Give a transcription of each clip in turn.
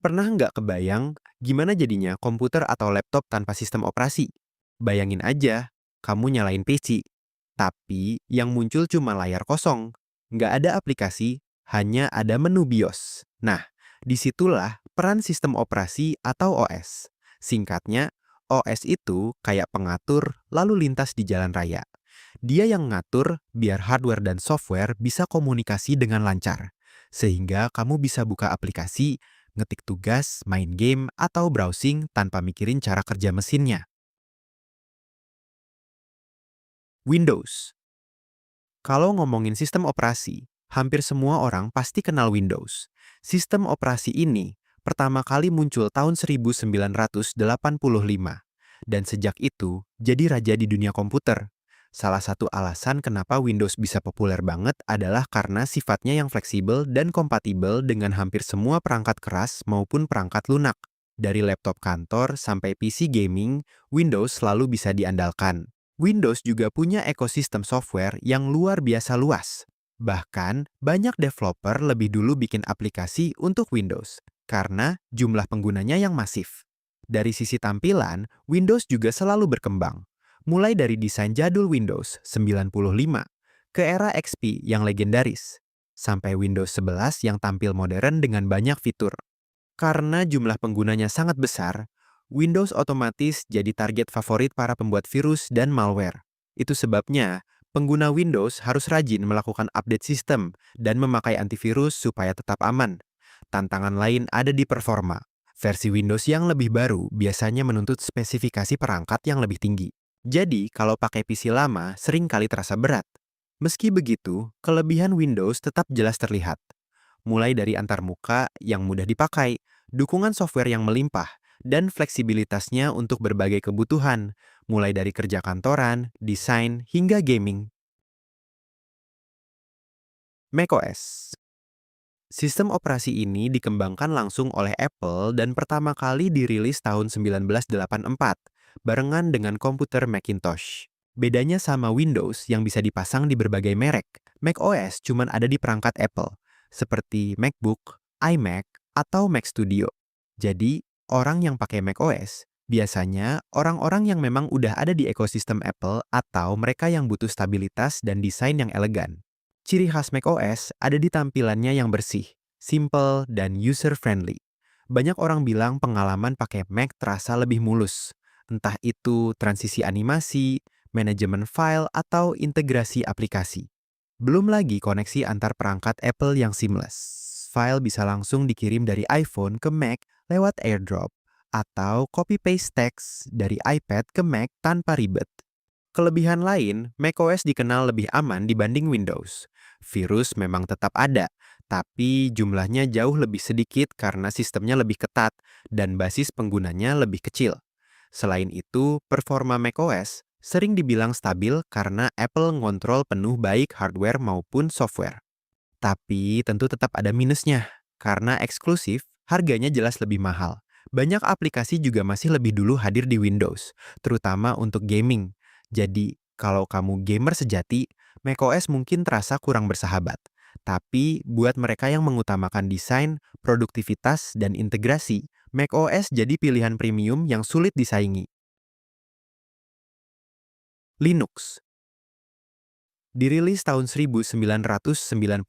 Pernah nggak kebayang gimana jadinya komputer atau laptop tanpa sistem operasi? Bayangin aja, kamu nyalain PC, tapi yang muncul cuma layar kosong. Nggak ada aplikasi, hanya ada menu BIOS. Nah, disitulah peran sistem operasi atau OS. Singkatnya, OS itu kayak pengatur lalu lintas di jalan raya. Dia yang ngatur biar hardware dan software bisa komunikasi dengan lancar. Sehingga kamu bisa buka aplikasi, ngetik tugas, main game, atau browsing tanpa mikirin cara kerja mesinnya. Windows. Kalau ngomongin sistem operasi, hampir semua orang pasti kenal Windows. Sistem operasi ini pertama kali muncul tahun 1985. Dan sejak itu, jadi raja di dunia komputer. Salah satu alasan kenapa Windows bisa populer banget adalah karena sifatnya yang fleksibel dan kompatibel dengan hampir semua perangkat keras maupun perangkat lunak. Dari laptop kantor sampai PC gaming, Windows selalu bisa diandalkan. Windows juga punya ekosistem software yang luar biasa luas. Bahkan, banyak developer lebih dulu bikin aplikasi untuk Windows, karena jumlah penggunanya yang masif. Dari sisi tampilan, Windows juga selalu berkembang. Mulai dari desain jadul Windows 95 ke era XP yang legendaris, sampai Windows 11 yang tampil modern dengan banyak fitur. Karena jumlah penggunanya sangat besar, Windows otomatis jadi target favorit para pembuat virus dan malware. Itu sebabnya, pengguna Windows harus rajin melakukan update sistem dan memakai antivirus supaya tetap aman. Tantangan lain ada di performa. Versi Windows yang lebih baru biasanya menuntut spesifikasi perangkat yang lebih tinggi. Jadi, kalau pakai PC lama, sering kali terasa berat. Meski begitu, kelebihan Windows tetap jelas terlihat. Mulai dari antarmuka yang mudah dipakai, dukungan software yang melimpah, dan fleksibilitasnya untuk berbagai kebutuhan, mulai dari kerja kantoran, desain, hingga gaming. macOS. Sistem operasi ini dikembangkan langsung oleh Apple dan pertama kali dirilis tahun 1984, barengan dengan komputer Macintosh. Bedanya sama Windows yang bisa dipasang di berbagai merek, macOS cuma ada di perangkat Apple, seperti MacBook, iMac, atau Mac Studio. Jadi, orang yang pakai macOS biasanya orang-orang yang memang udah ada di ekosistem Apple atau mereka yang butuh stabilitas dan desain yang elegan. Ciri khas macOS ada di tampilannya yang bersih, simple, dan user-friendly. Banyak orang bilang pengalaman pakai Mac terasa lebih mulus. Entah itu transisi animasi, manajemen file, atau integrasi aplikasi. Belum lagi koneksi antar perangkat Apple yang seamless. File bisa langsung dikirim dari iPhone ke Mac lewat AirDrop, atau copy-paste teks dari iPad ke Mac tanpa ribet. Kelebihan lain, macOS dikenal lebih aman dibanding Windows. Virus memang tetap ada, tapi jumlahnya jauh lebih sedikit karena sistemnya lebih ketat dan basis penggunanya lebih kecil. Selain itu, performa macOS sering dibilang stabil karena Apple ngontrol penuh baik hardware maupun software. Tapi tentu tetap ada minusnya, karena eksklusif, harganya jelas lebih mahal. Banyak aplikasi juga masih lebih dulu hadir di Windows, terutama untuk gaming. Jadi, kalau kamu gamer sejati, macOS mungkin terasa kurang bersahabat. Tapi, buat mereka yang mengutamakan desain, produktivitas, dan integrasi, macOS jadi pilihan premium yang sulit disaingi. Linux. Dirilis tahun 1991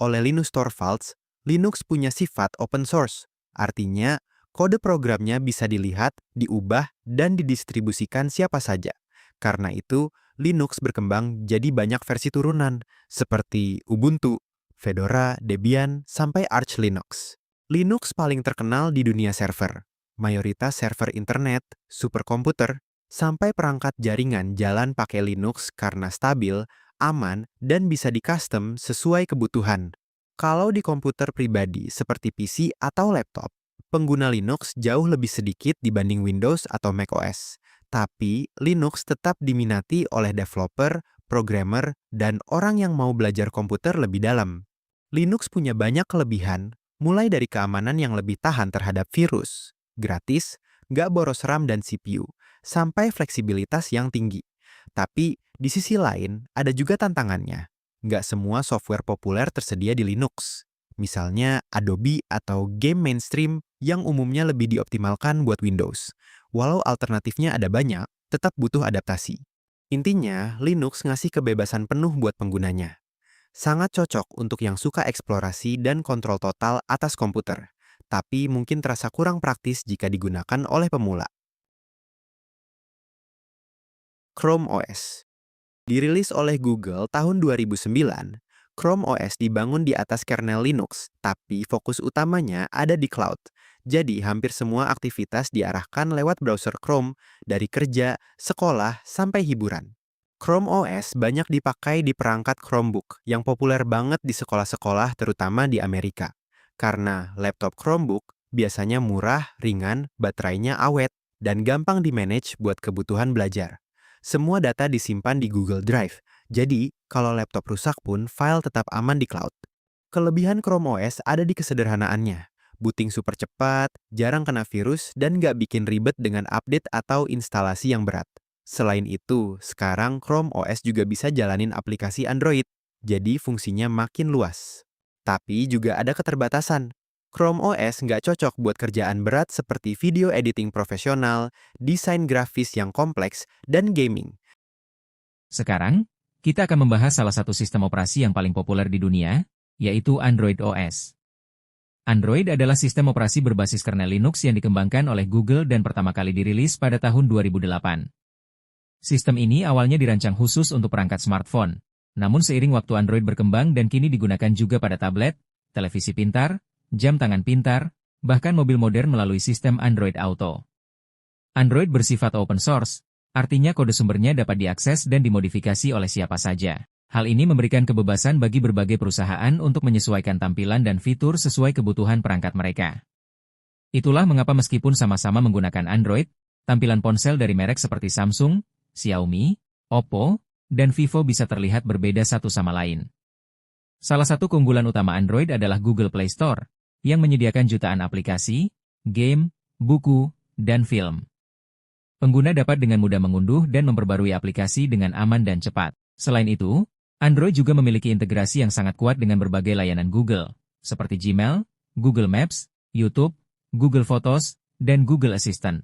oleh Linus Torvalds, Linux punya sifat open source. Artinya, kode programnya bisa dilihat, diubah, dan didistribusikan siapa saja. Karena itu, Linux berkembang jadi banyak versi turunan, seperti Ubuntu, Fedora, Debian, sampai Arch Linux. Linux paling terkenal di dunia server. Mayoritas server internet, superkomputer, sampai perangkat jaringan jalan pakai Linux karena stabil, aman, dan bisa di-custom sesuai kebutuhan. Kalau di komputer pribadi seperti PC atau laptop, pengguna Linux jauh lebih sedikit dibanding Windows atau macOS. Tapi, Linux tetap diminati oleh developer, programmer, dan orang yang mau belajar komputer lebih dalam. Linux punya banyak kelebihan, mulai dari keamanan yang lebih tahan terhadap virus, gratis, nggak boros RAM dan CPU, sampai fleksibilitas yang tinggi. Tapi, di sisi lain, ada juga tantangannya. Nggak semua software populer tersedia di Linux. misalnya Adobe atau game mainstream yang umumnya lebih dioptimalkan buat Windows. Walau alternatifnya ada banyak, tetap butuh adaptasi. Intinya, Linux ngasih kebebasan penuh buat penggunanya. Sangat cocok untuk yang suka eksplorasi dan kontrol total atas komputer, tapi mungkin terasa kurang praktis jika digunakan oleh pemula. Chrome OS dirilis oleh Google tahun 2009, Chrome OS dibangun di atas kernel Linux, tapi fokus utamanya ada di cloud. Jadi, hampir semua aktivitas diarahkan lewat browser Chrome, dari kerja, sekolah, sampai hiburan. Chrome OS banyak dipakai di perangkat Chromebook, yang populer banget di sekolah-sekolah terutama di Amerika. Karena laptop Chromebook biasanya murah, ringan, baterainya awet, dan gampang di-manage buat kebutuhan belajar. Semua data disimpan di Google Drive, jadi kalau laptop rusak pun file tetap aman di cloud. Kelebihan Chrome OS ada di kesederhanaannya. Booting super cepat, jarang kena virus, dan nggak bikin ribet dengan update atau instalasi yang berat. Selain itu, sekarang Chrome OS juga bisa jalanin aplikasi Android, jadi fungsinya makin luas. Tapi juga ada keterbatasan. Chrome OS nggak cocok buat kerjaan berat seperti video editing profesional, desain grafis yang kompleks, dan gaming. Sekarang, kita akan membahas salah satu sistem operasi yang paling populer di dunia, yaitu Android OS. Android adalah sistem operasi berbasis kernel Linux yang dikembangkan oleh Google dan pertama kali dirilis pada tahun 2008. Sistem ini awalnya dirancang khusus untuk perangkat smartphone, namun seiring waktu Android berkembang dan kini digunakan juga pada tablet, televisi pintar, jam tangan pintar, bahkan mobil modern melalui sistem Android Auto. Android bersifat open source, artinya kode sumbernya dapat diakses dan dimodifikasi oleh siapa saja. Hal ini memberikan kebebasan bagi berbagai perusahaan untuk menyesuaikan tampilan dan fitur sesuai kebutuhan perangkat mereka. Itulah mengapa meskipun sama-sama menggunakan Android, tampilan ponsel dari merek seperti Samsung, Xiaomi, Oppo, dan Vivo bisa terlihat berbeda satu sama lain. Salah satu keunggulan utama Android adalah Google Play Store, yang menyediakan jutaan aplikasi, game, buku, dan film. Pengguna dapat dengan mudah mengunduh dan memperbarui aplikasi dengan aman dan cepat. Selain itu, Android juga memiliki integrasi yang sangat kuat dengan berbagai layanan Google, seperti Gmail, Google Maps, YouTube, Google Photos, dan Google Assistant.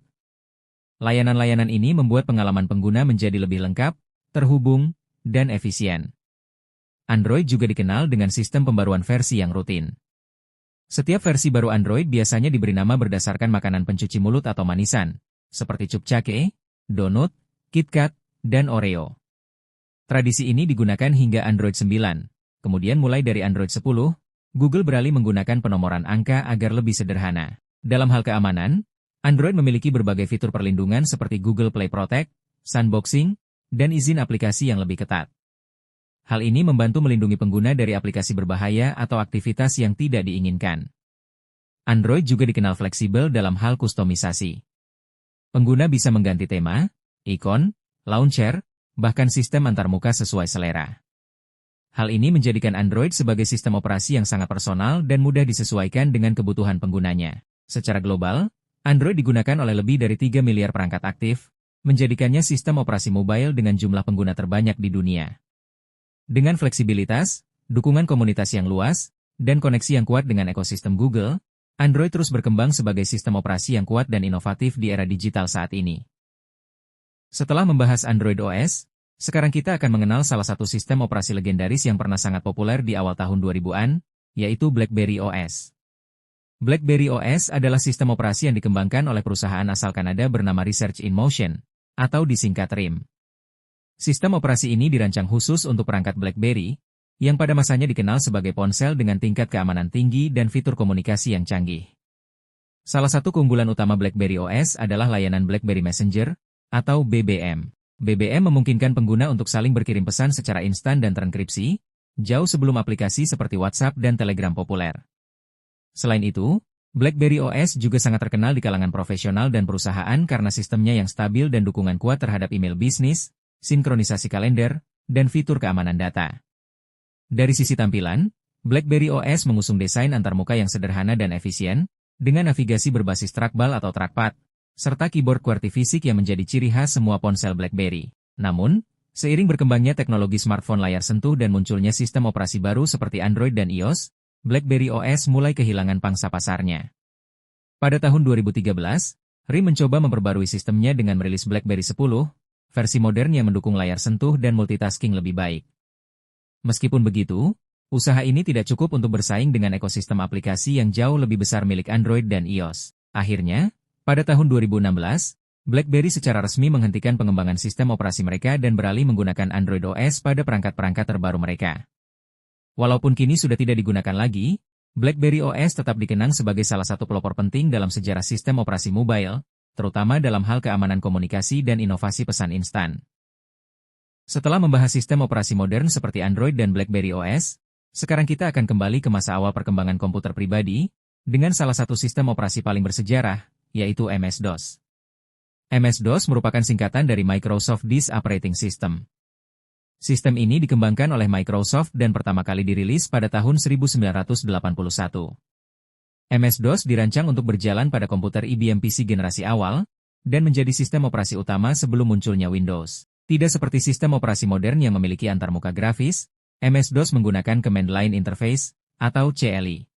Layanan-layanan ini membuat pengalaman pengguna menjadi lebih lengkap, terhubung, dan efisien. Android juga dikenal dengan sistem pembaruan versi yang rutin. Setiap versi baru Android biasanya diberi nama berdasarkan makanan pencuci mulut atau manisan, seperti Chupcake, Donut, KitKat, dan Oreo. Tradisi ini digunakan hingga Android 9, kemudian mulai dari Android 10, Google beralih menggunakan penomoran angka agar lebih sederhana. Dalam hal keamanan, Android memiliki berbagai fitur perlindungan seperti Google Play Protect, sandboxing, dan izin aplikasi yang lebih ketat. Hal ini membantu melindungi pengguna dari aplikasi berbahaya atau aktivitas yang tidak diinginkan. Android juga dikenal fleksibel dalam hal kustomisasi. Pengguna bisa mengganti tema, ikon, launcher, bahkan sistem antarmuka sesuai selera. Hal ini menjadikan Android sebagai sistem operasi yang sangat personal dan mudah disesuaikan dengan kebutuhan penggunanya. Secara global, Android digunakan oleh lebih dari 3 miliar perangkat aktif, menjadikannya sistem operasi mobile dengan jumlah pengguna terbanyak di dunia. Dengan fleksibilitas, dukungan komunitas yang luas, dan koneksi yang kuat dengan ekosistem Google, Android terus berkembang sebagai sistem operasi yang kuat dan inovatif di era digital saat ini. Setelah membahas Android OS, sekarang kita akan mengenal salah satu sistem operasi legendaris yang pernah sangat populer di awal tahun 2000-an, yaitu BlackBerry OS. BlackBerry OS adalah sistem operasi yang dikembangkan oleh perusahaan asal Kanada bernama Research in Motion, atau disingkat RIM. Sistem operasi ini dirancang khusus untuk perangkat BlackBerry, yang pada masanya dikenal sebagai ponsel dengan tingkat keamanan tinggi dan fitur komunikasi yang canggih. Salah satu keunggulan utama BlackBerry OS adalah layanan BlackBerry Messenger, atau BBM. BBM memungkinkan pengguna untuk saling berkirim pesan secara instan dan terenkripsi, jauh sebelum aplikasi seperti WhatsApp dan Telegram populer. Selain itu, BlackBerry OS juga sangat terkenal di kalangan profesional dan perusahaan karena sistemnya yang stabil dan dukungan kuat terhadap email bisnis, sinkronisasi kalender, dan fitur keamanan data. Dari sisi tampilan, BlackBerry OS mengusung desain antarmuka yang sederhana dan efisien, dengan navigasi berbasis trackball atau trackpad, serta keyboard QWERTY fisik yang menjadi ciri khas semua ponsel BlackBerry. Namun, seiring berkembangnya teknologi smartphone layar sentuh dan munculnya sistem operasi baru seperti Android dan iOS, BlackBerry OS mulai kehilangan pangsa pasarnya. Pada tahun 2013, RIM mencoba memperbarui sistemnya dengan merilis BlackBerry 10, versi modern yang mendukung layar sentuh dan multitasking lebih baik. Meskipun begitu, usaha ini tidak cukup untuk bersaing dengan ekosistem aplikasi yang jauh lebih besar milik Android dan iOS. Akhirnya, pada tahun 2016, BlackBerry secara resmi menghentikan pengembangan sistem operasi mereka dan beralih menggunakan Android OS pada perangkat-perangkat terbaru mereka. Walaupun kini sudah tidak digunakan lagi, BlackBerry OS tetap dikenang sebagai salah satu pelopor penting dalam sejarah sistem operasi mobile, terutama dalam hal keamanan komunikasi dan inovasi pesan instan. Setelah membahas sistem operasi modern seperti Android dan BlackBerry OS, sekarang kita akan kembali ke masa awal perkembangan komputer pribadi, dengan salah satu sistem operasi paling bersejarah, yaitu MS-DOS. MS-DOS merupakan singkatan dari Microsoft Disk Operating System. Sistem ini dikembangkan oleh Microsoft dan pertama kali dirilis pada tahun 1981. MS-DOS dirancang untuk berjalan pada komputer IBM PC generasi awal, dan menjadi sistem operasi utama sebelum munculnya Windows. Tidak seperti sistem operasi modern yang memiliki antarmuka grafis, MS-DOS menggunakan Command Line Interface, atau CLI.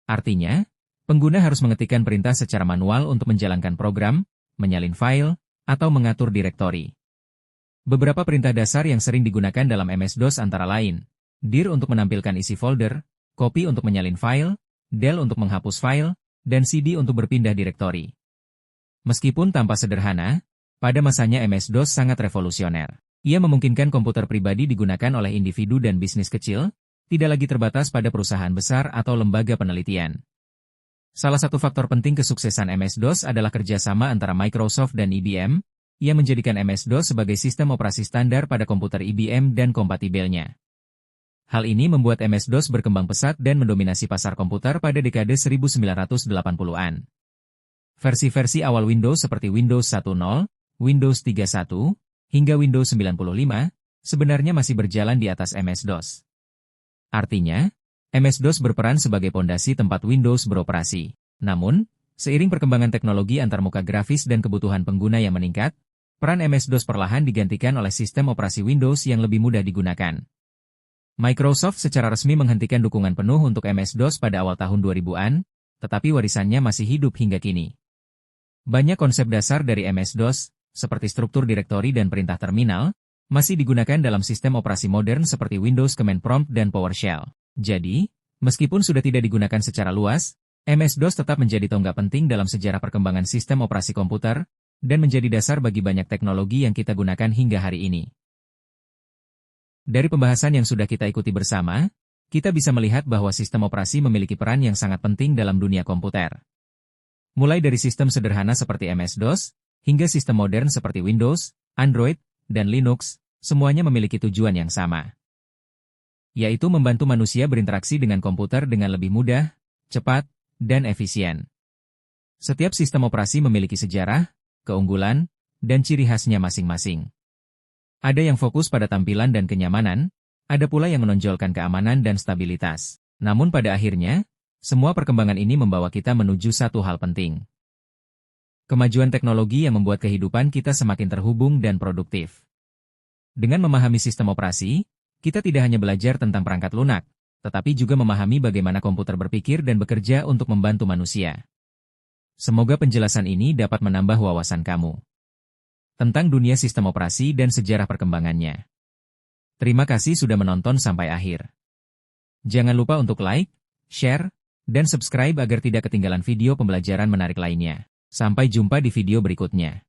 Artinya, pengguna harus mengetikkan perintah secara manual untuk menjalankan program, menyalin file, atau mengatur direktori. Beberapa perintah dasar yang sering digunakan dalam MS-DOS antara lain, dir untuk menampilkan isi folder, copy untuk menyalin file, del untuk menghapus file, dan cd untuk berpindah direktori. Meskipun tampak sederhana, pada masanya MS-DOS sangat revolusioner. Ia memungkinkan komputer pribadi digunakan oleh individu dan bisnis kecil, tidak lagi terbatas pada perusahaan besar atau lembaga penelitian. Salah satu faktor penting kesuksesan MS-DOS adalah kerjasama antara Microsoft dan IBM, yang menjadikan MS-DOS sebagai sistem operasi standar pada komputer IBM dan kompatibelnya. Hal ini membuat MS-DOS berkembang pesat dan mendominasi pasar komputer pada dekade 1980-an. Versi-versi awal Windows seperti Windows 10, Windows 31, hingga Windows 95, sebenarnya masih berjalan di atas MS-DOS. Artinya, MS-DOS berperan sebagai pondasi tempat Windows beroperasi. Namun, seiring perkembangan teknologi antarmuka grafis dan kebutuhan pengguna yang meningkat, peran MS-DOS perlahan digantikan oleh sistem operasi Windows yang lebih mudah digunakan. Microsoft secara resmi menghentikan dukungan penuh untuk MS-DOS pada awal tahun 2000-an, tetapi warisannya masih hidup hingga kini. Banyak konsep dasar dari MS-DOS, seperti struktur direktori dan perintah terminal, masih digunakan dalam sistem operasi modern seperti Windows Command Prompt dan PowerShell. Jadi, meskipun sudah tidak digunakan secara luas, MS-DOS tetap menjadi tonggak penting dalam sejarah perkembangan sistem operasi komputer, dan menjadi dasar bagi banyak teknologi yang kita gunakan hingga hari ini. Dari pembahasan yang sudah kita ikuti bersama, kita bisa melihat bahwa sistem operasi memiliki peran yang sangat penting dalam dunia komputer. Mulai dari sistem sederhana seperti MS-DOS, hingga sistem modern seperti Windows, Android, dan Linux, semuanya memiliki tujuan yang sama, yaitu membantu manusia berinteraksi dengan komputer dengan lebih mudah, cepat, dan efisien. Setiap sistem operasi memiliki sejarah, keunggulan, dan ciri khasnya masing-masing. Ada yang fokus pada tampilan dan kenyamanan, ada pula yang menonjolkan keamanan dan stabilitas. Namun pada akhirnya, semua perkembangan ini membawa kita menuju satu hal penting. Kemajuan teknologi yang membuat kehidupan kita semakin terhubung dan produktif. Dengan memahami sistem operasi, kita tidak hanya belajar tentang perangkat lunak, tetapi juga memahami bagaimana komputer berpikir dan bekerja untuk membantu manusia. Semoga penjelasan ini dapat menambah wawasan kamu tentang dunia sistem operasi dan sejarah perkembangannya. Terima kasih sudah menonton sampai akhir. Jangan lupa untuk like, share, dan subscribe agar tidak ketinggalan video pembelajaran menarik lainnya. Sampai jumpa di video berikutnya.